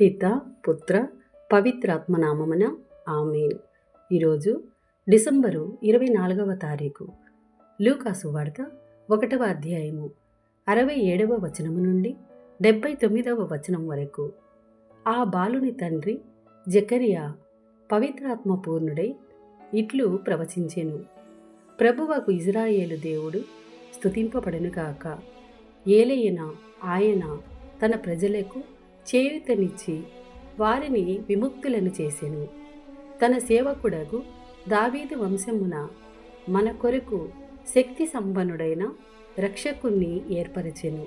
పిత పుత్ర పవిత్రాత్మ నామమున ఆమేన్. ఈరోజు డిసెంబరు 24వ తారీఖు. లూకాసు వార్త 1వ అధ్యాయము 67వ వచనము నుండి 79వ వచనం వరకు. ఆ బాలుని తండ్రి జకరియా పవిత్రాత్మ పూర్ణుడై ఇట్లు ప్రవచించెను. ప్రభువకు ఇజ్రాయేలు దేవుడు స్తుతింపబడునుగాక. ఏలయన ఆయన తన ప్రజలకు చేయూతనిచ్చి వారిని విముక్తులను చేసెను. తన సేవకుడగు దావీదు వంశమున మన కొరకు శక్తి సంపన్నుడైన రక్షకుణ్ణి ఏర్పరచెను.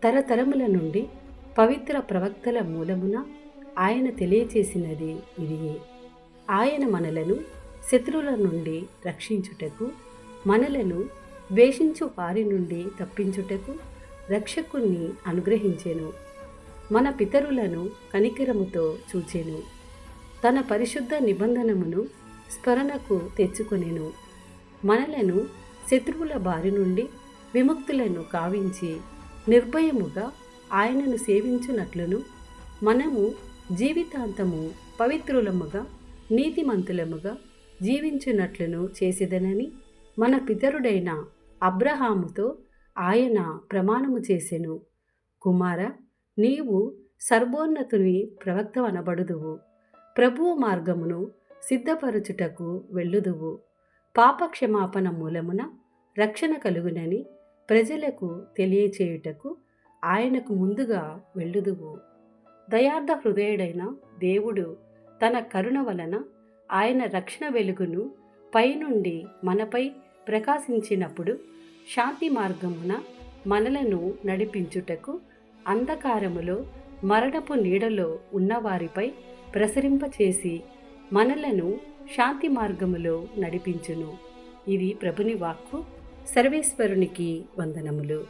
తరతరముల నుండి పవిత్ర ప్రవక్తల మూలమున ఆయన తెలియచేసినది ఇదియే. ఆయన మనలను శత్రువుల నుండి రక్షించుటకు, మనలను ద్వేషించు వారి నుండి తప్పించుటకు రక్షకుణ్ణి అనుగ్రహించెను. మన పితరులను కనికరముతో చూచెను. తన పరిశుద్ధ నిబంధనమును స్మరణకు తెచ్చుకొనెను. మనలను శత్రువుల బారి నుండి విముక్తులను కావించి నిర్భయముగా ఆయనను సేవించునట్లును, మనము జీవితాంతము పవిత్రులముగా నీతిమంతులముగా జీవించునట్లును చేసేదనని మన పితరుడైన అబ్రహాముతో ఆయన ప్రమాణము చేసెను. కుమార, నీవు సర్వోన్నతుని ప్రవక్తవనబడుదువు. ప్రభువు మార్గమును సిద్ధపరచుటకు వెళ్ళుదువు. పాపక్షమాపణ మూలమున రక్షణ కలుగునని ప్రజలకు తెలియచేయుటకు ఆయనకు ముందుగా వెళ్ళుదువు. దయార్థ హృదయుడైన దేవుడు తన కరుణ వలన ఆయన రక్షణ వెలుగును పైనుండి మనపై ప్రకాశించినప్పుడు శాంతి మార్గమున మనలను నడిపించుటకు అంధకారములో మరణపు నీడలో ఉన్నవారిపై ప్రసరింపచేసి మనలను శాంతి మార్గములో నడిపించును. ఇది ప్రభుని వాక్కు. సర్వేశ్వరునికి వందనములు.